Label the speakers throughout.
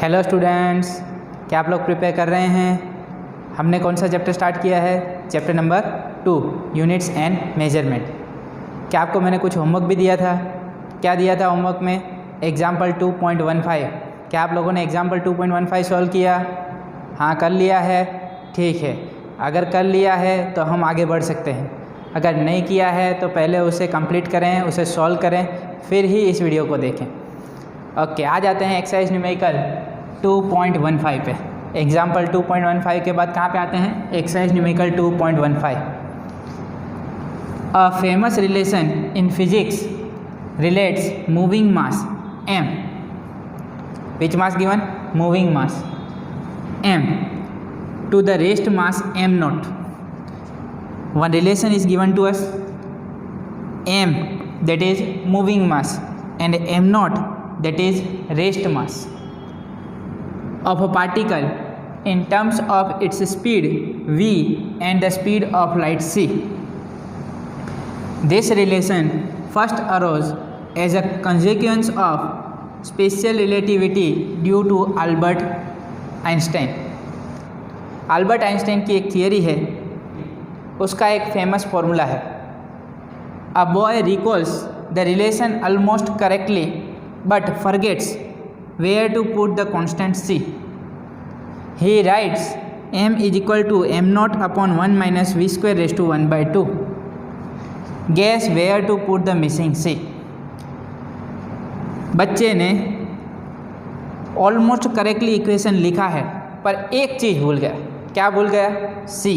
Speaker 1: Hello students, क्या आप लोग प्रिपेयर कर रहे हैं? हमने कौन सा चैप्टर स्टार्ट किया है? Chapter number 2, units and measurement. क्या आपको मैंने कुछ होमवर्क भी दिया था? क्या दिया था होमवर्क में? एग्जाम्पल 2.15। क्या आप लोगों ने एग्जाम्पल 2.15 सॉल्व किया? हाँ, कर लिया है। ठीक है, अगर कर लिया है तो हम आगे बढ़ सकते हैं। अगर नहीं किया है तो पहले उसे कंप्लीट करें, उसे सॉल्व करें, फिर ही इस वीडियो को देखें। ओके, आ जाते हैं एक्सरसाइज न्यूमेरिकल 2.15 पे। एग्जाम्पल 2.15 के बाद कहाँ पे आते हैं? Exercise numerical 2.15। A famous relation in physics relates moving mass m, which mass given? Moving mass m to the rest mass m naught. One relation is given to us, m that is moving mass and m naught that is rest mass of a particle in terms of its speed v and the speed of light c. This relation first arose as a consequence of special relativity due to Albert Einstein. Albert Einstein की एक theory है, उसका एक famous formula है। A boy recalls the relation almost correctly but forgets where to put the constant c. He writes m is equal to m naught upon 1 minus v square raised to 1 by 2. Guess where to put the missing c. बच्चे ने almost correctly equation लिखा है, पर एक चीज़ भूल गया। क्या भूल गया? c।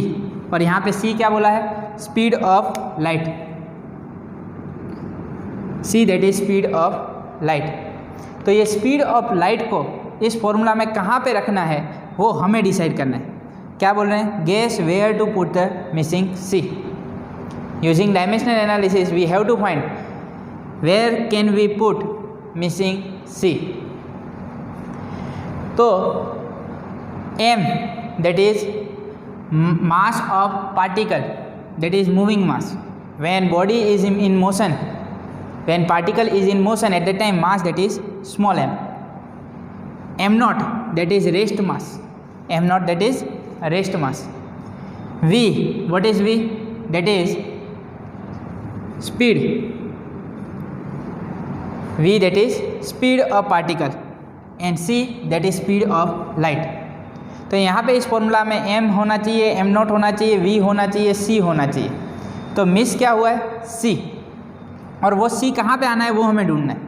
Speaker 1: और यहाँ पे c क्या बोला है? Speed of light. c that is speed of light. तो ये स्पीड ऑफ लाइट को इस फॉर्मूला में कहाँ पे रखना है वो हमें डिसाइड करना है। क्या बोल रहे हैं? Guess where to put the missing c. Using dimensional analysis we have to find where can we put missing c. तो m that is mass of particle, that is moving mass. When body is in motion, when particle is in motion, at that time mass that is small m. m naught that is rest mass, m naught that is rest mass. v, what is v? That is speed. v that is speed of particle and c that is speed of light. तो यहाँ पे इस formula में m होना चाहिए, m not होना चाहिए, v होना चाहिए, c होना चाहिए। तो मिस क्या हुआ है? c। और वो c कहाँ पे आना है वो हमें ढूंढना है।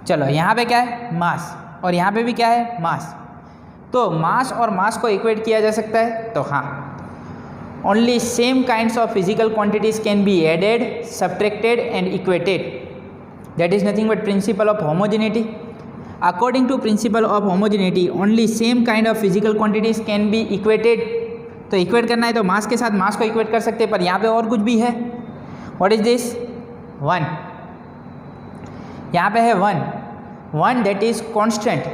Speaker 1: चलो, यहाँ पे क्या है? मास। और यहाँ पे भी क्या है? मास। तो मास और मास को इक्वेट किया जा सकता है? तो हाँ, only same kinds of physical quantities can be added, subtracted and equated. That is nothing but principle of homogeneity. According to principle of homogeneity, only same kind of physical quantities can be equated. तो equate करना है तो मास के साथ मास को equate कर सकते हैं, पर यहाँ पे और कुछ भी है। What is this? 1. यहाँ पे है 1 that is constant,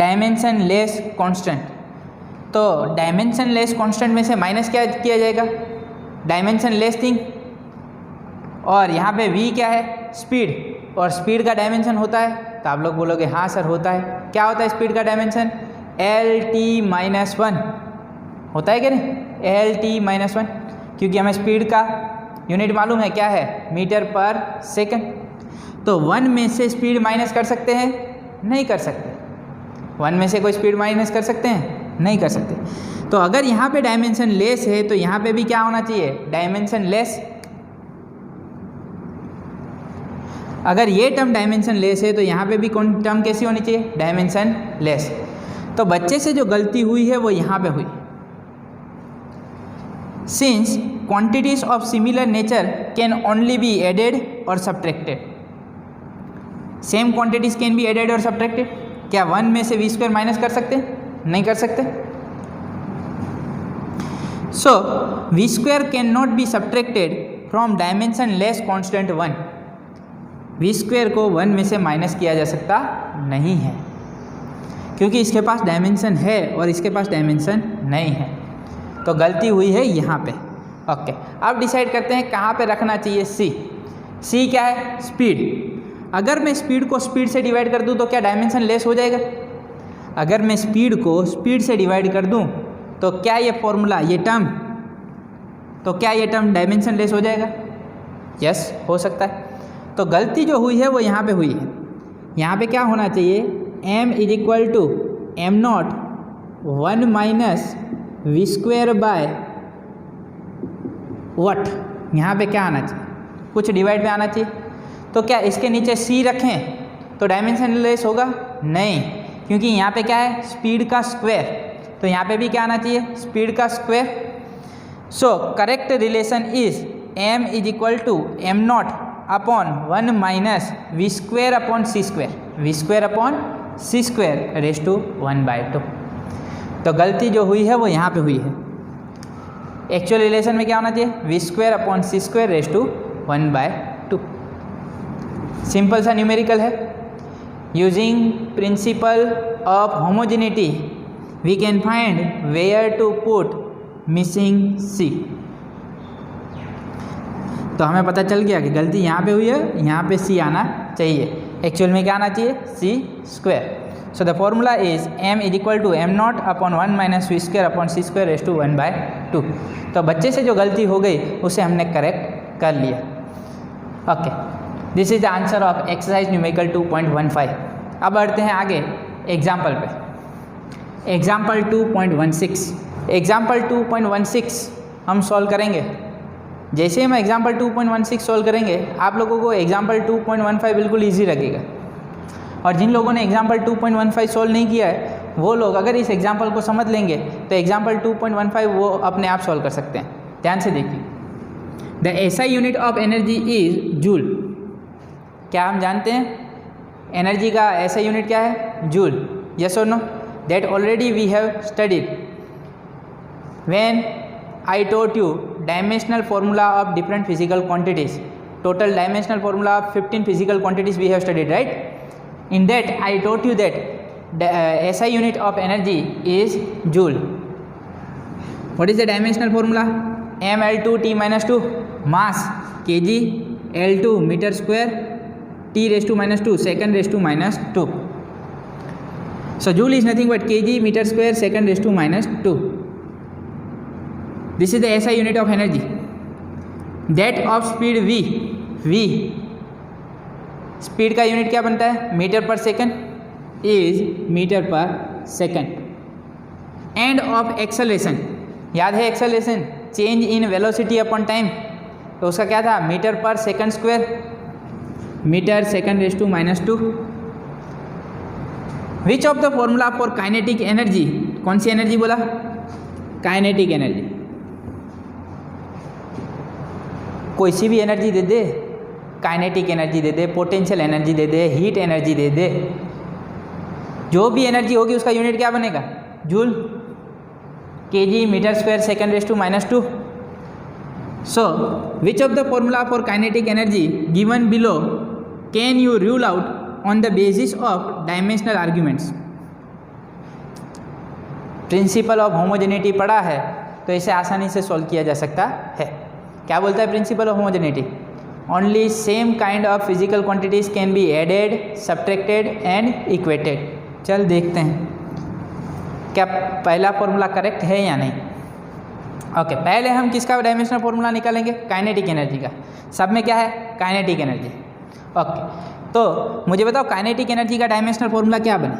Speaker 1: dimension less constant. तो डायमेंशन लेस कांस्टेंट में से माइनस क्या किया जाएगा? Dimension less thing. और यहाँ पे v क्या है? स्पीड। और स्पीड का डायमेंशन होता है? तो आप लोग बोलोगे हाँ सर होता है। क्या होता है स्पीड का डायमेंशन? LT-1 होता है क्या नहीं? LT-1, क्योंकि हमें स्पीड का यूनिट मालूम है, क्या है? Metre per second. तो 1 में से स्पीड माइनस कर सकते हैं? नहीं कर सकते। 1 में से कोई स्पीड माइनस कर सकते हैं? नहीं कर सकते। तो अगर यहाँ पे डायमेंशन लेस है तो यहाँ पे भी क्या होना चाहिए? Dimension less. अगर ये टर्म डायमेंशन लेस है तो यहाँ पे भी कौन टर्म कैसी होनी चाहिए? Dimension less. तो बच्चे से जो गलती हुई है वो यहाँ पे हुई। Since quantities of similar nature can only be added और subtracted. Same quantities can be added और सब्ट्रैक्टेड। क्या 1 में से v स्क्वायर माइनस कर सकते हैं? नहीं कर सकते। सो v square can not be subtracted from dimension less constant 1। v square को 1 में से माइनस किया जा सकता नहीं है, क्योंकि इसके पास डायमेंशन है और इसके पास डायमेंशन नहीं है। तो गलती हुई है यहाँ पे। ओके, अब डिसाइड करते हैं कहाँ पे रखना चाहिए c. c क्या है? स्पीड। अगर मैं स्पीड को स्पीड से डिवाइड कर दूँ तो क्या डायमेंशन लेस हो जाएगा? अगर मैं स्पीड को स्पीड से डिवाइड कर दूं तो क्या ये फॉर्मूला, ये टर्म, तो क्या ये टर्म डायमेंशन लेस हो जाएगा? यस, हो सकता है। तो गलती जो हुई है वो यहाँ पे हुई है। यहाँ पे क्या होना चाहिए, m is equal to M not 1 minus V square by what. यहाँ पे क्या आना चाहिए, कुछ डिवाइड में आना चाहिए। तो क्या इसके नीचे c रखें तो डायमेंशन लेस होगा? नहीं, क्योंकि यहाँ पे क्या है, स्पीड का स्क्वायर, तो यहाँ पे भी क्या आना चाहिए, स्पीड का square. So correct relation is m is equal to M not upon 1 minus V square upon C square, V square upon C square raise to 1/2। तो गलती जो हुई है वो यहाँ पे हुई है। एक्चुअल रिलेशन में क्या होना चाहिए, v square upon C square raise to 1/2। Simple सा न्यूमेरिकल है। Using principle of homogeneity we can find where to put missing c. तो हमें पता चल गया कि गलती यहाँ पे हुई है, यहाँ पे सी आना चाहिए। एक्चुअल में क्या आना चाहिए, c square. So the formula is m is equal to M not upon 1 minus v square upon c square raise to 1/2। तो बच्चे से जो गलती हो गई उसे हमने करेक्ट कर लिया। Okay, this is the answer of exercise numerical 2.15। अब बढ़ते हैं आगे एग्जाम्पल पे। एग्जाम्पल 2.16। एग्जाम्पल 2.16 हम सॉल्व करेंगे। जैसे हम एग्जाम्पल 2.16 सॉल्व करेंगे आप लोगों को एग्जाम्पल 2.15 बिल्कुल ईजी लगेगा। और जिन लोगों ने एग्जाम्पल 2.15 सॉल्व नहीं किया है वो लोग अगर इस एग्जाम्पल को समझ लेंगे तो एग्जाम्पल 2.15 वो अपने आप सॉल्व कर सकते हैं। ध्यान से देखिए, the SI unit of energy is joule. क्या हम जानते हैं एनर्जी का एसआई यूनिट क्या है, जूल? यस और no? That already we have studied when I taught you dimensional formula of different physical quantities. Total dimensional formula of 15 physical quantities we have studied, right? In that I taught you that the SI unit of energy is joule. What is the dimensional formula? mL2 T minus 2, mass kg L2 meter square T raised to minus 2 second raised to minus 2. So joule is nothing but kg meter square second raised to minus 2. This is the SI unit of energy. That of speed v, v speed का unit क्या बनता है, metre per second, is metre per second. And of acceleration, याद है acceleration change in velocity upon time, तो उसका क्या था, metre per second square, metre second raise to minus 2। Which of the formula for kinetic energy, कौन सी energy बोला, kinetic energy. कोई सी भी एनर्जी दे दे, काइनेटिक एनर्जी दे दे, पोटेंशियल एनर्जी दे दे, हीट एनर्जी दे दे, जो भी एनर्जी होगी उसका यूनिट क्या बनेगा, joule, KG metre square second raise to minus 2। So which of the formula for kinetic energy given below can you rule out on the basis of dimensional arguments. Principle of homogeneity पढ़ा है तो इसे आसानी से solve किया जा सकता है। क्या बोलता है principle of homogeneity, only same kind of physical quantities can be added, subtracted and equated. चल देखते हैं क्या पहला फॉर्मूला करेक्ट है या नहीं। ओके, पहले हम किसका डायमेंशनल फॉर्मूला निकालेंगे, काइनेटिक एनर्जी का। सब में क्या है, काइनेटिक एनर्जी। ओके, तो मुझे बताओ काइनेटिक एनर्जी का डायमेंशनल फॉर्मूला क्या बने,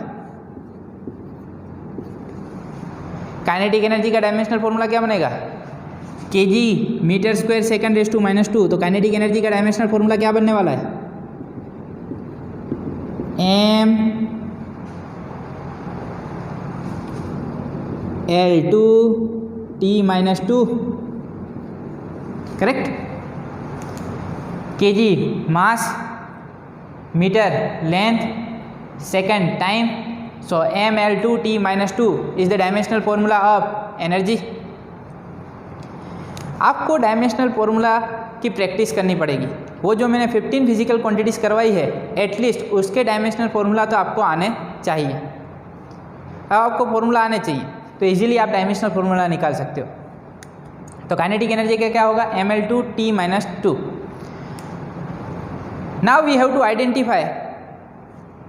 Speaker 1: काइनेटिक एनर्जी का डायमेंशनल फॉर्मूला क्या बनेगा, KG metre square second raise to minus 2। तो काइनेटिक एनर्जी का डायमेंशनल फॉर्मूला क्या बनने वाला है, m L2 T minus 2, correct. KG mass, metre length, second time. So mL2 T minus 2 is the dimensional formula of energy. आपको dimensional formula की practice करनी पड़ेगी। वो जो मैंने 15 फिजिकल क्वांटिटीज़ करवाई है एटलीस्ट उसके डायमेंशनल फॉर्मूला तो आपको आने चाहिए। अब आपको फॉर्मूला आने चाहिए तो इजीली आप डायमेंशनल फॉर्मूला निकाल सकते हो। तो काइनेटिक एनर्जी का क्या होगा, mL2 T minus 2। Now we have to identify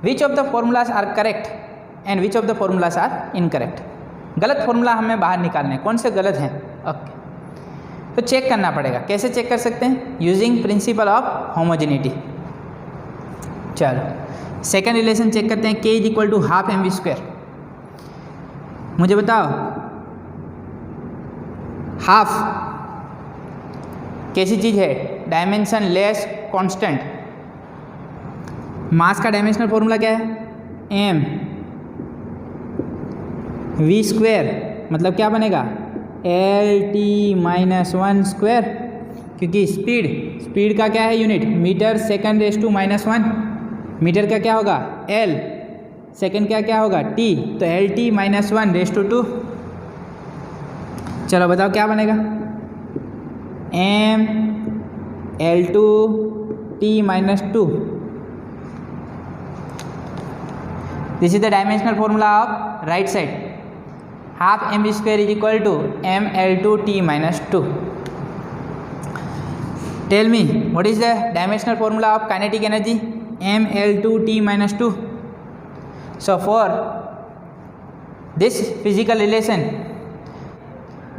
Speaker 1: which of the formulas are correct and which of the formulas are incorrect. गलत फॉर्मूला हमें बाहर निकालने हैं, कौन से गलत हैं। ओके, तो चेक करना पड़ेगा। कैसे चेक कर सकते हैं? Using principle of homogeneity. चलो सेकेंड रिलेशन चेक करते हैं, k is equal to half M V square. मुझे बताओ हाफ कैसी चीज़ है? Dimension less constant. मास का डायमेंशनल फॉर्मूला क्या है? m v स्क्वायर, मतलब क्या बनेगा? LT-1 स्क्वायर, क्योंकि स्पीड का क्या है unit? Metre second raise to -1। Metre का क्या होगा? L, सेकंड का क्या होगा? T, तो LT-1 रेस टू 2। चलो बताओ क्या बनेगा? m L2T-2। This is the dimensional formula of right side. Half M V square is equal to m L2T-2। Tell me what is the dimensional formula of kinetic energy? m L2T-2। So for this physical relation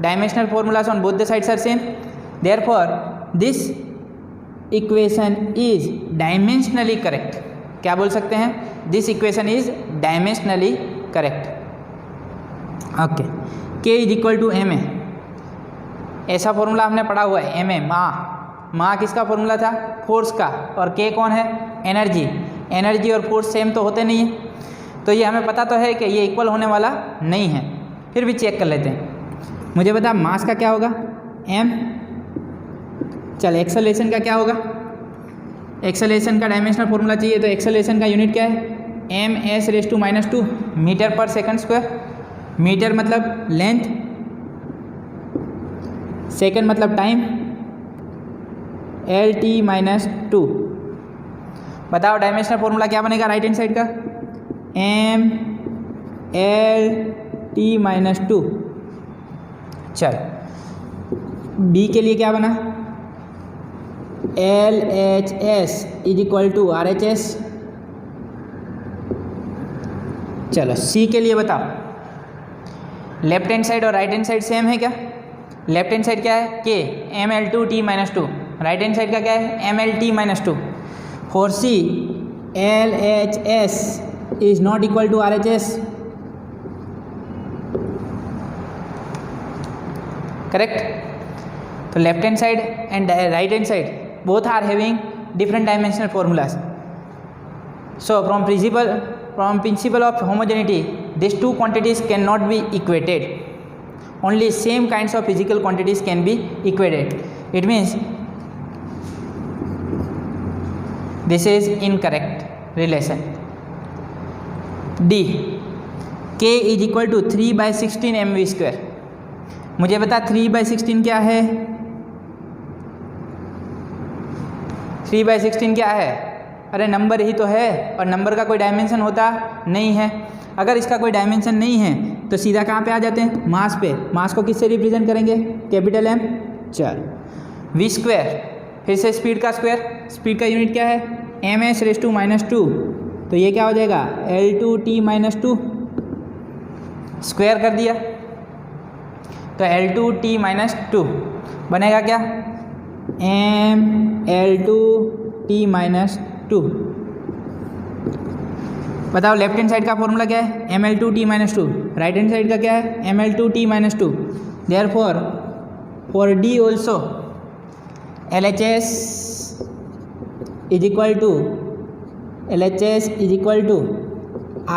Speaker 1: dimensional formulas on both the sides are same, therefore this equation is dimensionally correct। क्या बोल सकते हैं? this equation is dimensionally correct। Okay, k is equal to ma। ऐसा formula हमने पढ़ा हुआ है, ma माँ किसका फॉर्मूला था? फोर्स का। और k कौन है? एनर्जी। एनर्जी और फोर्स सेम तो होते नहीं है, तो ये हमें पता तो है कि ये इक्वल होने वाला नहीं है, फिर भी चेक कर लेते हैं। मुझे बता मास का क्या होगा? m। चल एक्सेलरेशन का क्या होगा? एक्सेलरेशन का डायमेंशनल फॉर्मूला चाहिए, तो एक्सेलरेशन का यूनिट क्या है? ms⁻², metre per second square. Metre मतलब लेंथ, सेकंड मतलब टाइम, LT-2। बताओ डायमेंशनल फॉर्मूला क्या बनेगा राइट हैंड साइड का? mLT-2। चल b के लिए क्या बना? LHS is equal to RHS। चलो c के लिए बताओ। लेफ्ट हैंड साइड और राइट हैंड साइड सेम है क्या? लेफ्ट हैंड साइड क्या है? k mL2T-2। Right hand side का क्या है? mLT-2। For c LHS is not equal to RHS। Correct? तो left hand side and right hand side both are having different dimensional formulas. So from principle of homogeneity, these two quantities cannot be equated. Only same kinds of physical quantities can be equated. It means this is incorrect relation. D, k is equal to 3/16 mv square। मुझे बता 3/16 क्या है? 3/16 क्या है? अरे number ही तो है, और नंबर का कोई डायमेंशन होता नहीं है। अगर इसका कोई डायमेंशन नहीं है तो सीधा कहाँ पे आ जाते हैं? मास पे। मास को किससे रिप्रेजेंट करेंगे? Capital M। चल v स्क्वायर, फिर से स्पीड का स्क्वायर। स्पीड का यूनिट क्या है? ms⁻²। तो ये क्या हो जाएगा? L2T-2 स्क्वायर कर दिया, तो L2T-2 बनेगा क्या? mL2T-2। बताओ लेफ्ट हैंड साइड का फॉर्मूला क्या है? mL2T-2। राइट हैंड साइड का क्या है? mL2T-2। Therefore for D also LHS is equal to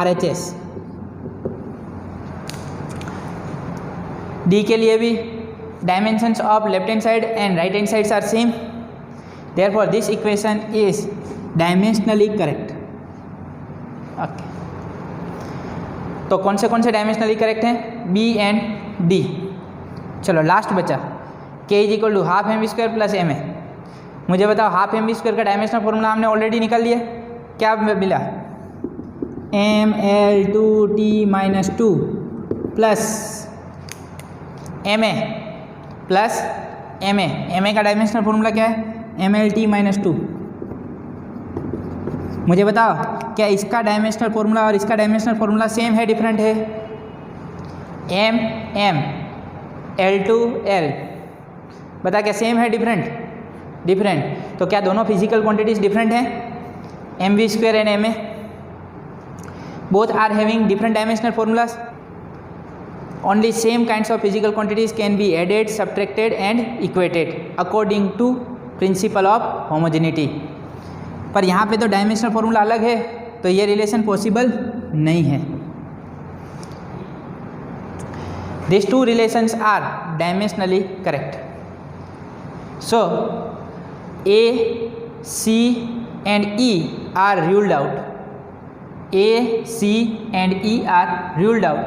Speaker 1: RHS। D के लिए भी dimensions of left hand side and right hand sides are same, therefore this equation is dimensionally correct। Okay, तो कौन से dimensionally correct हैं? B and D। चलो last बचा k is equal to half M V square plus m है। मुझे बताओ half M V square का डायमेंशनल फॉर्मूला हमने ऑलरेडी निकाल लिया। क्या मिला? mL2T-2 plus ma plus ma का डायमेंशनल फॉर्मूला क्या है? mLT-2। मुझे बताओ क्या इसका डायमेंशनल फॉर्मूला और इसका डायमेंशनल फॉर्मूला सेम है डिफरेंट है? एम एम L2L, बता क्या सेम है डिफरेंट? डिफरेंट। तो क्या दोनों फिजिकल क्वांटिटीज डिफरेंट हैं? mv² and ma both are having different dimensional formulas. Only same kinds of physical quantities can be added, subtracted and equated according to principle of homogeneity. पर यहाँ पे तो dimensional formula अलग है, तो ये relation possible नहीं है। These two relations are dimensionally correct. So A, C and E are ruled out. A, C and E are ruled out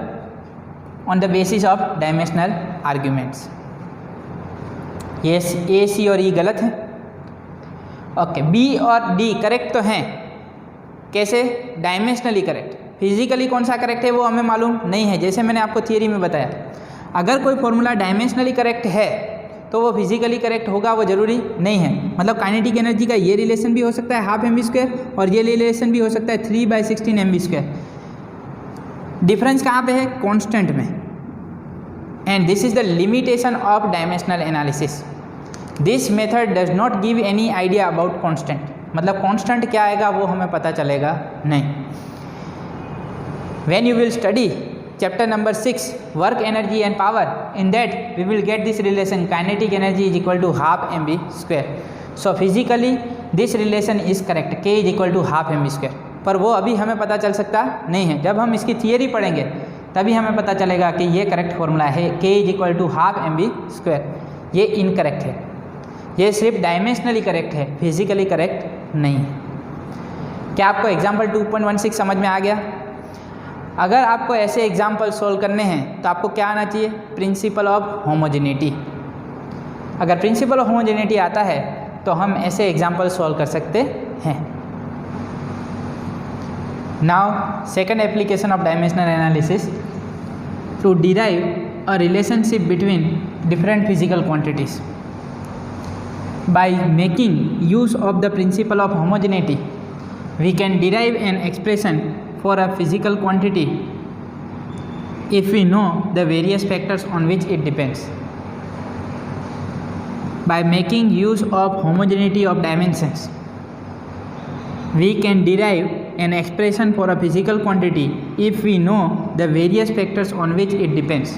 Speaker 1: on the basis of dimensional arguments. Yes, A, C और E गलत है। Okay, B और D correct तो हैं। कैसे? Dimensionally correct. Physically कौन सा correct है वो हमें मालूम नहीं है। जैसे मैंने आपको थियरी में बताया, अगर कोई फॉर्मूला डायमेंशनली करेक्ट है तो वो फिजिकली करेक्ट होगा, वो ज़रूरी नहीं है। मतलब काइनेटिक एनर्जी का ये रिलेशन भी हो सकता है 12 mv² और ये रिलेशन भी हो सकता है 3/16 mv²। डिफरेंस कहाँ पे है? कांस्टेंट में। And this is the limitation of dimensional analysis. This method does not give any idea about constant. मतलब कांस्टेंट क्या आएगा वो हमें पता चलेगा नहीं। When you will study chapter number 6 work energy and power, in that we will get this relation kinetic energy is equal to 12 mv². so physically this relation is correct, k is equal to 12 mv²। पर वो अभी हमें पता चल सकता नहीं है। जब हम इसकी थियरी पढ़ेंगे तभी हमें पता चलेगा कि ये करेक्ट फॉर्मूला है, k is equal to 12 mv²। ये इनकरेक्ट है, ये सिर्फ डायमेंशनली करेक्ट है, फिजिकली करेक्ट नहीं है। क्या आपको एग्जाम्पल 2.16 समझ में आ गया? अगर आपको ऐसे एग्जाम्पल सोल्व करने हैं तो आपको क्या आना चाहिए? Principal of homogeneity. अगर प्रिंसिपल ऑफ होमोजेनिटी आता है तो हम ऐसे एग्जाम्पल सोल्व कर सकते हैं। Now second application of dimensional analysis to derive a relationship between different physical quantities by making use of the principle of homogeneity we can derive an expression for a physical quantity if we know the various factors on which it depends. By making use of homogeneity of dimensions, we can derive an expression for a physical quantity if we know the various factors on which it depends.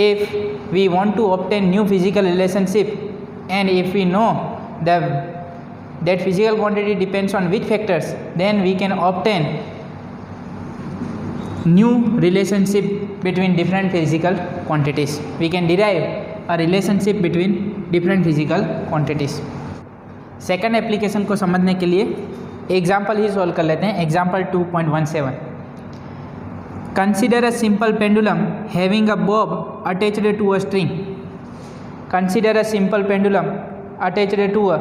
Speaker 1: If we want to obtain new physical relationship and if we know that physical quantity depends on which factors, then we can obtain new relationship between different physical quantities. We can derive a relationship between different physical quantities. Second application को समझने के लिए example ही solve कर लेते हैं। Example 2.17, consider a simple pendulum having a bob attached to a string. Consider a simple pendulum attached to a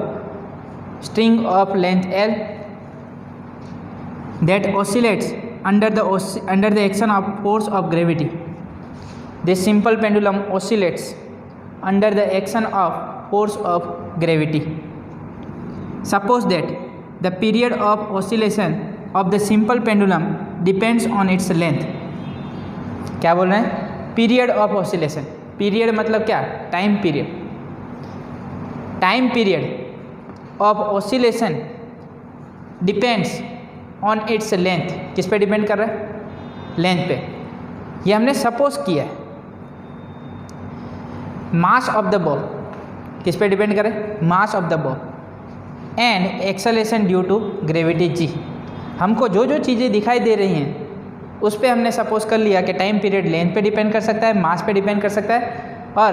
Speaker 1: string of length L that oscillates under the action of force of gravity. This simple pendulum oscillates under the action of force of gravity. Suppose that the period of oscillation of the simple pendulum depends on its length. क्या बोल रहे हैं? Period of oscillation. Period मतलब क्या? Time period. Time period of oscillation depends on its length. किस पे depend कर रहा है? लेंथ पे। ये हमने सपोज किया है। मास ऑफ द बॉल किस पे डिपेंड करे? Mass of the ball and acceleration due to gravity g. हमको जो जो चीज़ें दिखाई दे रही हैं उस पर हमने सपोज कर लिया कि टाइम पीरियड लेंथ पे डिपेंड कर सकता है, मास पे डिपेंड कर सकता है और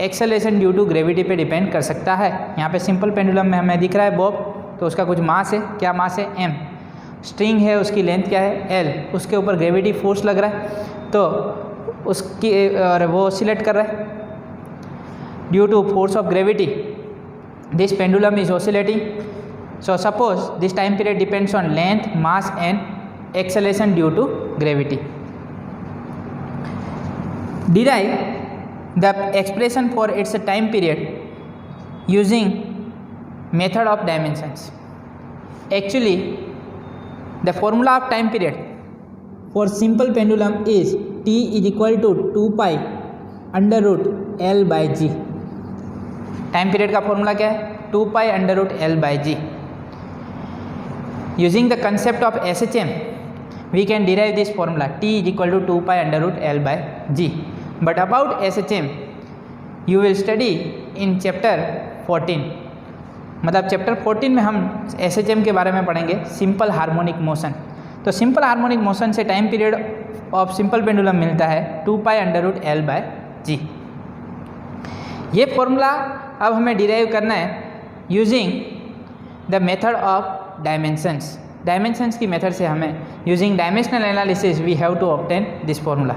Speaker 1: एक्सेलेरेशन ड्यू टू ग्रेविटी पे डिपेंड कर सकता है। यहाँ पे सिंपल पेंडुलम में हमें दिख रहा है बॉब, तो उसका कुछ मास है। क्या मास है? m। स्ट्रिंग है, उसकी लेंथ क्या है? l। उसके ऊपर ग्रेविटी फोर्स लग रहा है तो उसकी और वो ऑसिलेट कर रहा है due to force of gravity. This pendulum is oscillating. So suppose this time period depends on length, mass and acceleration due to gravity. Derive the expression for its time period using method of dimensions. Actually, the formula of time period for simple pendulum is t is equal to 2 pi under root L by G. Time period का formula क्या है? 2 pi under root L by G. Using the concept of SHM, we can derive this formula t is equal to 2 pi under root L by G. But about SHM, you will study in chapter 14. मतलब chapter 14 में हम SHM के बारे में पढ़ेंगे, simple harmonic motion. तो simple harmonic motion से time period of simple pendulum मिलता है 2 pi under root L by G. ये फॉर्मूला अब हमें डिराइव करना है using the method of dimensions. Dimensions की मेथड से हमें using dimensional analysis we have to obtain this formula.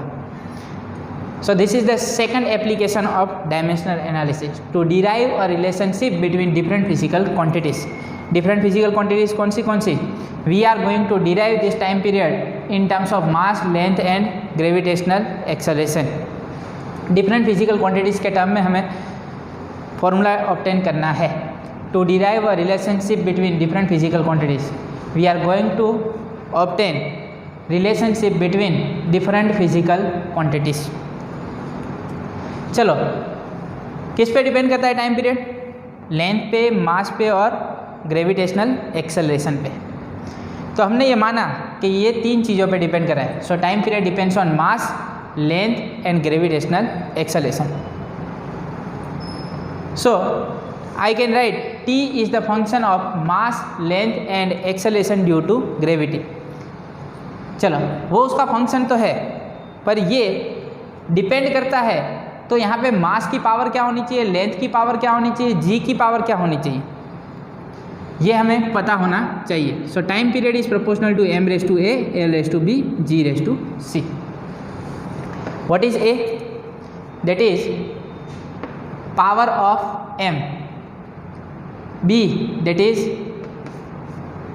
Speaker 1: So this is the second application of dimensional analysis to derive a relationship between different physical quantities. Different physical quantities कौन सी? We are going to derive this time period in terms of mass, length and gravitational acceleration. Different physical quantities के term में हमें formula obtain करना है. To derive a relationship between different physical quantities, we are going to obtain relationship between different physical quantities. चलो, किस पे depend करता है टाइम पीरियड? लेंथ पे, मास पे और ग्रेविटेशनल एक्सेलरेशन पे. तो हमने ये माना कि ये तीन चीज़ों पे डिपेंड कर रहा है. So time period depends on mass, length and gravitational acceleration. So I can write T is the function of mass, length and acceleration due to gravity. चलो, वो उसका फंक्शन तो है, पर ये डिपेंड करता है. तो यहाँ पे मास की पावर क्या होनी चाहिए, लेंथ की पावर क्या होनी चाहिए, जी की पावर क्या होनी चाहिए, ये हमें पता होना चाहिए. So time period is proportional to m raise to a, l raise to b, g raise to c. What is a? That is power of m. b that is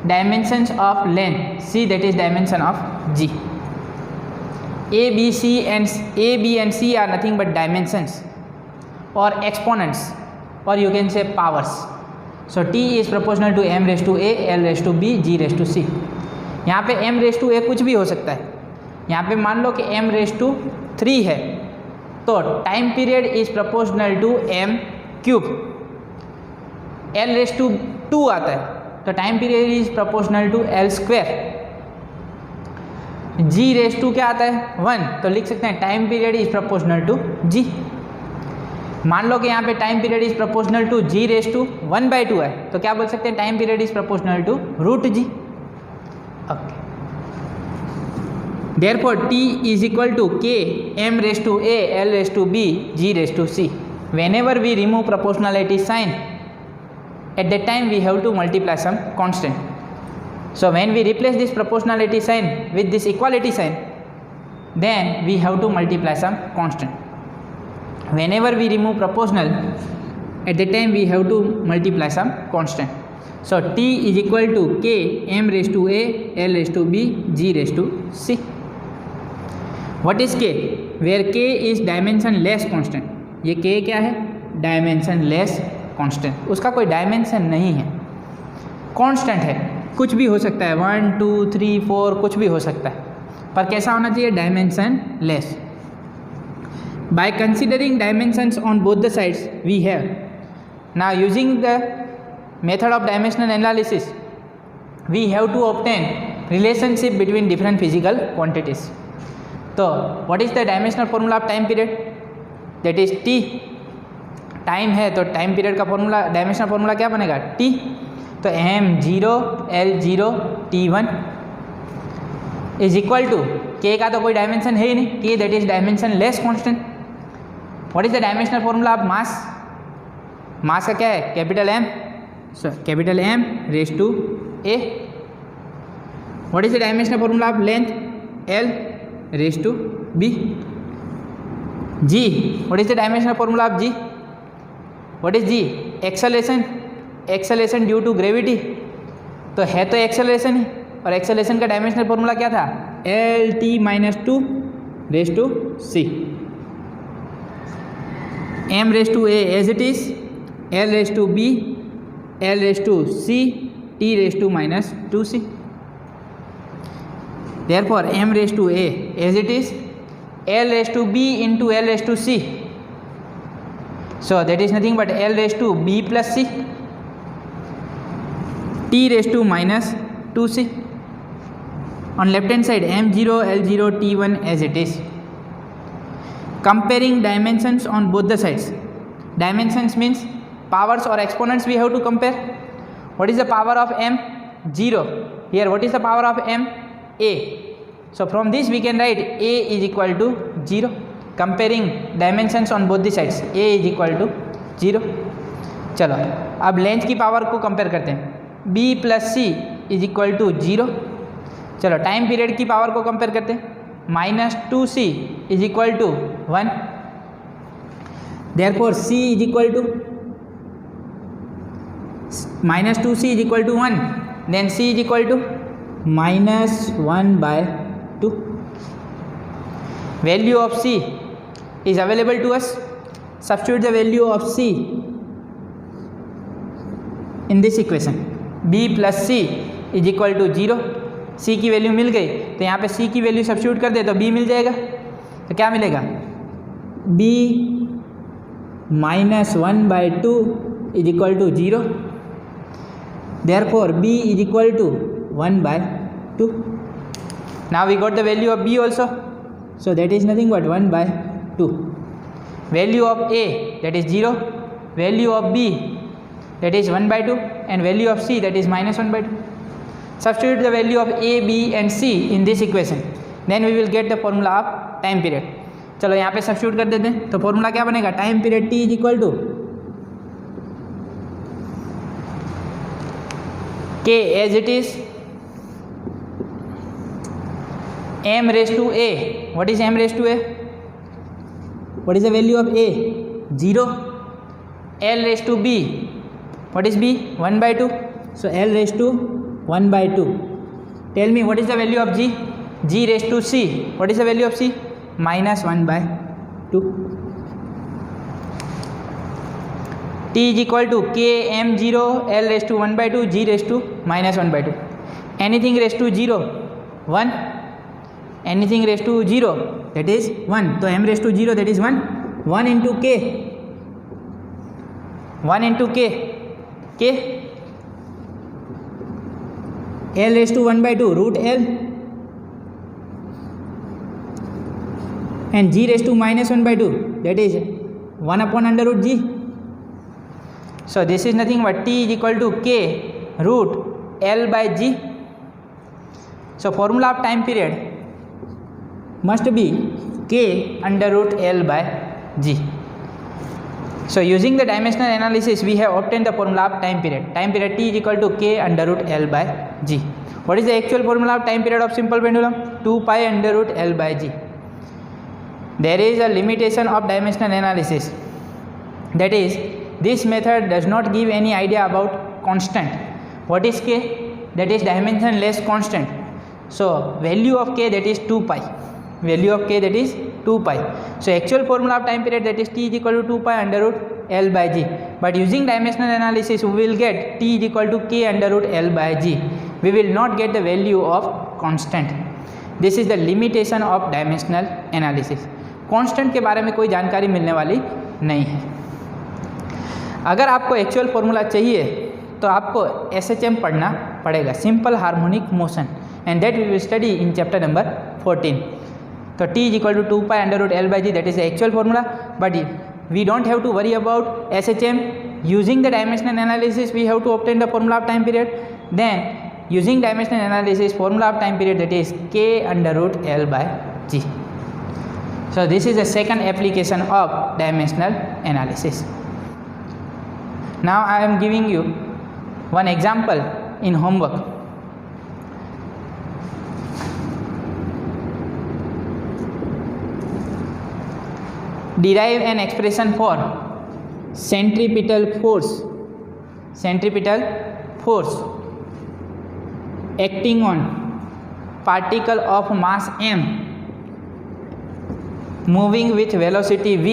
Speaker 1: dimensions of length. c that is dimension of g. A, B and C are nothing but dimensions or exponents, or you can say powers. So T is proportional to m raised to a, l raised to b, g raised to c. यहाँ पे m raised to a कुछ भी हो सकता है. यहाँ पे मान लो कि m raised to 3 है, तो time period is proportional to m cube. l raised to 2 आता है, तो time period is proportional to l square. g raise to क्या आता है 1, तो लिख सकते हैं time period is proportional to g. मान लो कि यहाँ पे time period is proportional to g raise to 1/2 है, तो क्या बोल सकते हैं time period is proportional to root g. Okay, therefore t is equal to k m raise to a, l raise to b, g raise to c. Whenever we remove proportionality sign, at that time we have to multiply some constant. So when we replace this proportionality sign with this equality sign, then we have to multiply some constant. Whenever we remove proportional, at that time we have to multiply some constant. So t is equal to k m raised to a, l raised to b, g raised to c. What is k? Where k is dimensionless constant. ये k क्या है? Dimensionless constant. उसका कोई dimension नहीं है, constant है. कुछ भी हो सकता है, 1 2 3 4 कुछ भी हो सकता है, पर कैसा होना चाहिए? Dimensionless. By considering dimensions on both the sides we have now using the method of dimensional analysis we have to obtain relationship between different physical quantities. तो what is the dimensional formula of time period? That is T. Time है तो time period का फॉर्मूला, dimensional formula क्या बनेगा? T. तो m0 l0 t1 is equal to k का तो कोई डायमेंशन है ही नहीं, k that is dimensionless constant. What is the dimensional formula of mass? Mass का क्या है? Capital M. So capital M raise to a. What is the dimensional formula of length? l raise to b. g, what is the dimensional formula of g? What is g? Acceleration. Acceleration due to gravity, तो है तो acceleration ही, और acceleration का dimensional formula क्या था? lt-2 raise to c. m raise to a as it is, l raise to b, l raise to c, t raised to minus 2c. Therefore m raised to a as it is L raised to b into L raised to c. So that is nothing but L raised to b plus c, t raised to minus 2c. On left hand side m0, L0, t1 as it is. Comparing dimensions on both the sides. Dimensions means powers or exponents we have to compare. What is the power of m? 0. Here what is the power of m? A. So from this we can write a is equal to 0. Comparing dimensions on both the sides, a is equal to 0. चलो अब length की power को compare करते हैं. b plus C is equal to 0. चलो time period की power को compare करते हैं. Minus 2c is equal to 1. Therefore c is equal to minus 2c is equal to 1. Then c is equal to minus 1 by 2. Value of c is available to us. Substitute the value of c in this equation. b plus c is equal to 0. c की value मिल गई तो यहाँ पे c की value substitute कर दे तो b मिल जाएगा. तो क्या मिलेगा? b minus 1 by 2 is equal to 0. Therefore b is equal to 1 by 2. Now we got the value of b also. So that is nothing but 1 by 2. Value of a that is 0. Value of b that is 1 by 2. And value of c that is minus 1 by 2. Substitute the value of a, b and c in this equation. Then we will get the formula of time period. चलो यहाँ पे substitute कर देते हैं. तो formula क्या बनेगा? Time period t is equal to k as it is m raised to a. What is m raised to a? What is the value of a? 0. L raised to b. What is b? 1 by 2. So L raised to 1 by 2. Tell me what is the value of g? G raised to c. What is the value of c? Minus 1 by 2. t is equal to k m0 L raised to 1 by 2 g raised to minus 1 by 2. Anything raised to 0 1. Anything raised to 0 that is 1. So m raised to 0 that is 1. 1 into k. 1 into k. K. L raised to 1 by 2 root L. And g raised to minus 1 by 2 that is 1 upon under root g. So this is nothing but t is equal to k root L by g. So formula of time period must be k under root L by g. So using the dimensional analysis we have obtained the formula of time period. Time period t is equal to k under root L by g. What is the actual formula of time period of simple pendulum? 2 pi under root L by g. There is a limitation of dimensional analysis. That is, this method does not give any idea about constant. What is k? That is dimensionless constant. So value of k that is 2 pi. Value of k that is 2 pi. So actual formula of time period that is t is equal to 2 pi under root L by g. But using dimensional analysis we will get t is equal to k under root L by g. We will not get the value of constant. This is the limitation of dimensional analysis. Constant के बारे में कोई जानकारी मिलने वाली नहीं है. अगर आपको एक्चुअल फॉर्मूला चाहिए तो आपको SHM पढ़ना पड़ेगा, simple harmonic motion, and that we will study in chapter number 14. तो t is equal to 2 pi under root L by g, that is the actual formula. But we don't have to worry about SHM. Using the dimensional analysis we have to obtain the formula of time period. Then using dimensional analysis formula of time period that is k under root L by g. So this is the second application of dimensional analysis. Now I am giving you one example in homework. Derive an expression for centripetal force. Centripetal force acting on particle of mass m moving with velocity v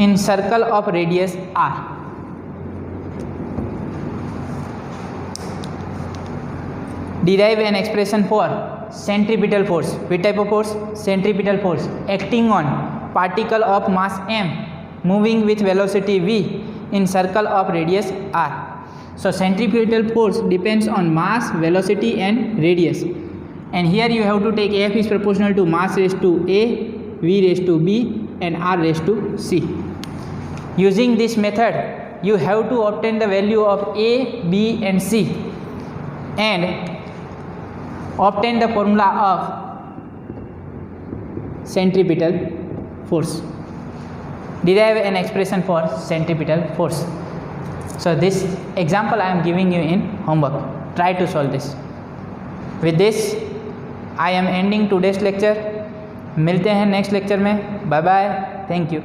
Speaker 1: in circle of radius r. derive an expression for centripetal force. Which type of force? Centripetal force acting on particle of mass m moving with velocity v in circle of radius r. So centripetal force depends on mass, velocity and radius, and here you have to take F is proportional to mass raised to a, v raised to b and r raised to c. Using this method you have to obtain the value of a, b and c and obtain the formula of centripetal force. Derive an expression for centripetal force. So this example I am giving you in homework. Try to solve this. With this I am ending today's lecture. मिलते हैं next lecture में. Bye bye. Thank you.